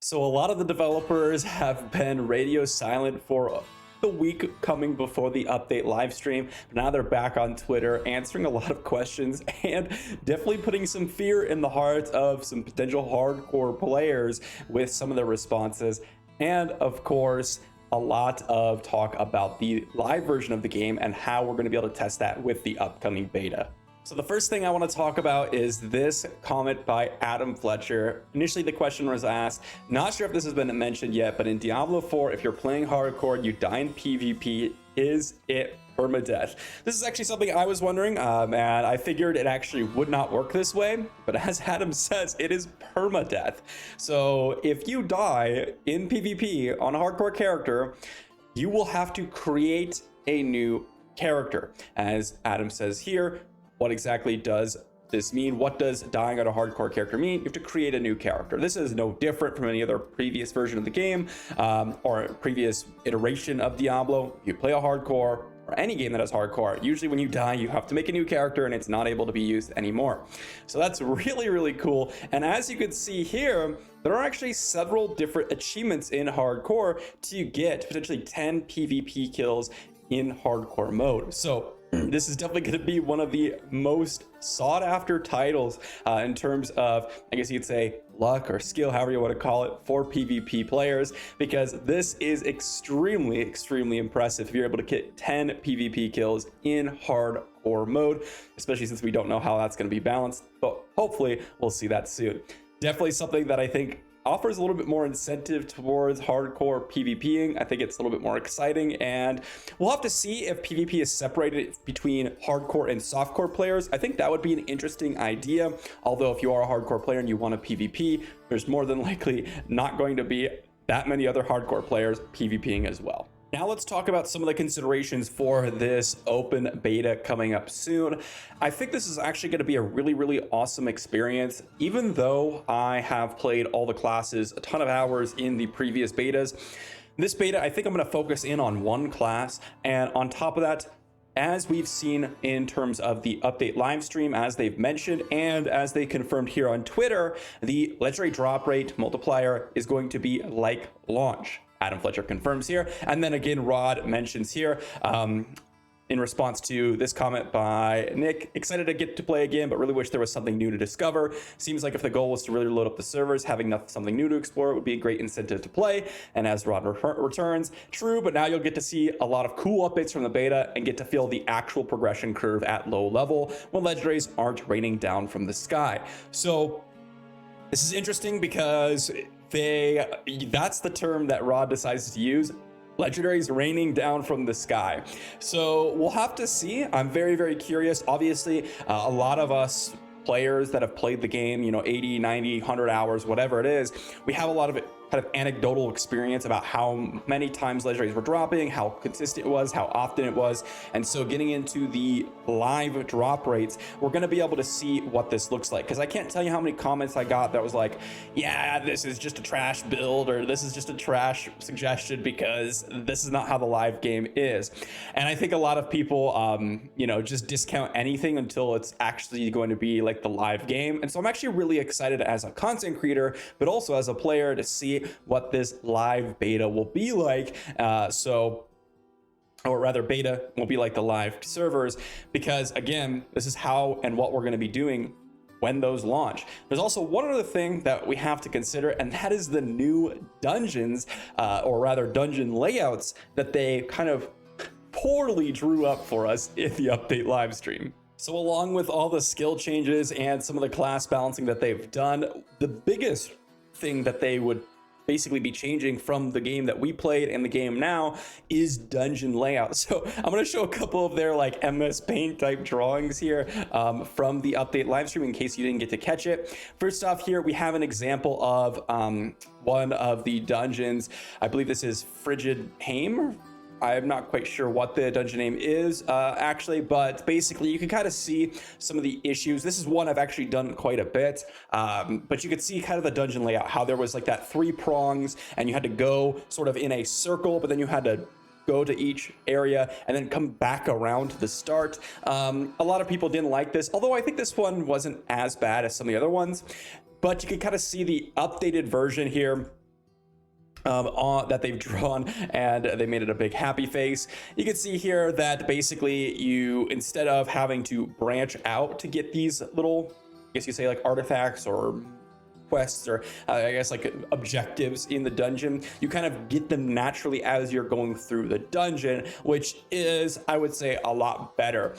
So a lot of the developers have been radio silent for the week coming before the update live stream. But now they're back on Twitter answering a lot of questions and definitely putting some fear in the hearts of some potential hardcore players with some of their responses. And of course, a lot of talk about the live version of the game and how we're going to be able to test that with the upcoming beta. So the first thing I want to talk about is this comment by Adam Fletcher. Initially, the question was asked, not sure if this has been mentioned yet, but in Diablo 4, if you're playing hardcore, you die in PvP, is it permadeath? This is actually something I was wondering, and I figured it actually would not work this way, but as Adam says, it is permadeath. So if you die in PvP on a hardcore character, you will have to create a new character. As Adam says here, what exactly does this mean? What does dying on a hardcore character mean? You have to create a new character. This is no different from any other previous version of the game or previous iteration of Diablo. You play a hardcore or any game that has hardcore, usually when you die, you have to make a new character and it's not able to be used anymore. So that's really, really cool. And as you can see here, there are actually several different achievements in hardcore to get potentially 10 PvP kills in hardcore mode. So this is definitely going to be one of the most sought after titles in terms of, I guess you could say, luck or skill, however you want to call it, for PvP players, because this is extremely, extremely impressive if you're able to get 10 PvP kills in hardcore mode, especially since we don't know how that's going to be balanced, but hopefully we'll see that soon. Definitely something that I think offers a little bit more incentive towards hardcore PvPing. I think it's a little bit more exciting, and we'll have to see if PvP is separated between hardcore and softcore players. I think that would be an interesting idea. Although if you are a hardcore player and you want to PvP, there's more than likely not going to be that many other hardcore players PvPing as well. Now let's talk about some of the considerations for this open beta coming up soon. I think this is actually going to be a really, really awesome experience. Even though I have played all the classes a ton of hours in the previous betas, this beta, I think I'm going to focus in on one class. And on top of that, as we've seen in terms of the update live stream, as they've mentioned, and as they confirmed here on Twitter, the legendary drop rate multiplier is going to be like launch. Adam Fletcher confirms here. And then again, Rod mentions here, in response to this comment by Nick, excited to get to play again, but really wish there was something new to discover. Seems like if the goal was to really load up the servers, having something new to explore would be a great incentive to play. And as Rod returns, true, but now you'll get to see a lot of cool updates from the beta and get to feel the actual progression curve at low level when legendaries aren't raining down from the sky. So this is interesting because that's the term that Rod decides to use. Legendaries raining down from the sky. So we'll have to see. I'm very, very curious. Obviously, a lot of us players that have played the game, 80, 90, 100 hours, whatever it is, we have a lot of kind of anecdotal experience about how many times legendaries were dropping, how consistent it was, how often it was. And so getting into the live drop rates, we're going to be able to see what this looks like, because I can't tell you how many comments I got that was like, yeah, this is just a trash build, or this is just a trash suggestion because this is not how the live game is. And I think a lot of people just discount anything until it's actually going to be like the live game. And so I'm actually really excited as a content creator, but also as a player, to see what this live beta will be like. Or rather, beta will be like the live servers, because again, this is how and what we're going to be doing when those launch. There's also one other thing that we have to consider, and that is the new dungeons, or rather dungeon layouts that they kind of poorly drew up for us in the update live stream. So along with all the skill changes and some of the class balancing that they've done, the biggest thing that they would basically be changing from the game that we played and the game now is dungeon layout. So I'm going to show a couple of their like MS Paint type drawings here from the update live stream in case you didn't get to catch it. First off, here we have an example of one of the dungeons. I believe this is Frigid Haim. I'm not quite sure what the dungeon name is actually, but basically you can kind of see some of the issues. This is one I've actually done quite a bit, but you could see kind of the dungeon layout, how there was like that 3 prongs and you had to go sort of in a circle, but then you had to go to each area and then come back around to the start. A lot of people didn't like this, although I think this one wasn't as bad as some of the other ones, but you can kind of see the updated version here. that they've drawn, and they made it a big happy face. You can see here that basically you, instead of having to branch out to get these little, I guess you say like artifacts or quests or I guess like objectives in the dungeon, you kind of get them naturally as you're going through the dungeon, which is, I would say, a lot better.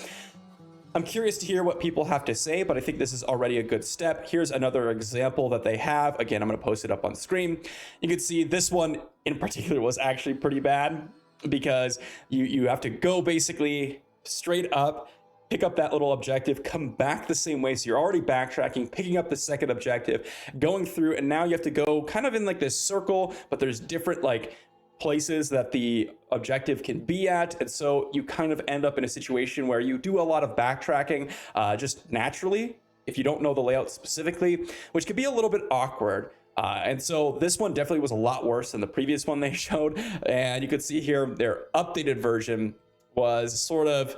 I'm curious to hear what people have to say, but I think this is already a good step. Here's another example that they have. Again, I'm going to post it up on screen. You can see this one in particular was actually pretty bad, because you have to go basically straight up, pick up that little objective, come back the same way. So you're already backtracking, picking up the second objective, going through, and now you have to go kind of in like this circle, but there's different like places that the objective can be at, and so you kind of end up in a situation where you do a lot of backtracking just naturally if you don't know the layout specifically, which could be a little bit awkward. And so this one definitely was a lot worse than the previous one they showed, and you could see here their updated version was sort of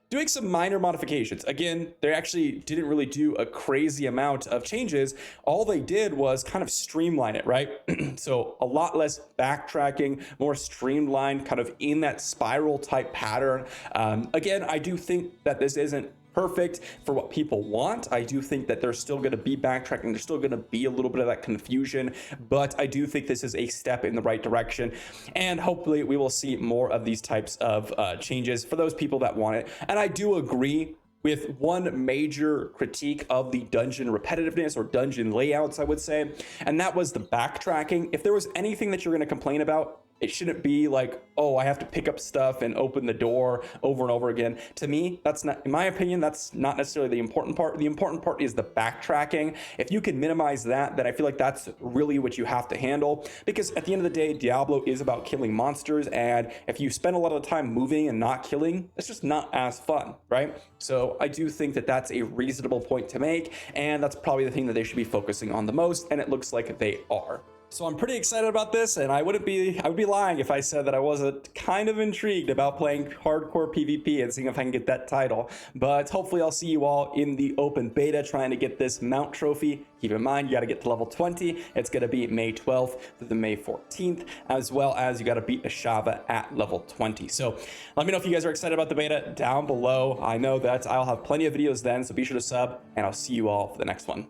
doing some minor modifications. Again, they actually didn't really do a crazy amount of changes. All they did was kind of streamline it, right? So a lot less backtracking, more streamlined, kind of in that spiral type pattern. Again, I do think that this isn't perfect for what people want. I do think that there's still going to be backtracking. There's still going to be a little bit of that confusion, but I do think this is a step in the right direction. And hopefully we will see more of these types of changes for those people that want it. And I do agree with one major critique of the dungeon repetitiveness or dungeon layouts, I would say, and that was the backtracking. If there was anything that you're going to complain about, it shouldn't be like, oh, I have to pick up stuff and open the door over and over again. To me, that's not, in my opinion, that's not necessarily the important part. The important part is the backtracking. If you can minimize that, then I feel like that's really what you have to handle, because at the end of the day, Diablo is about killing monsters, and if you spend a lot of time moving and not killing, it's just not as fun, right? So I do think that that's a reasonable point to make, and that's probably the thing that they should be focusing on the most, and it looks like they are. So I'm pretty excited about this, and I would be lying if I said that I wasn't kind of intrigued about playing hardcore PvP and seeing if I can get that title. But hopefully I'll see you all in the open beta trying to get this mount trophy. Keep in mind, you got to get to level 20. It's going to be May 12th through the May 14th, as well as you got to beat Ashava at level 20. So let me know if you guys are excited about the beta down below. I know that I'll have plenty of videos then, so be sure to sub, and I'll see you all for the next one.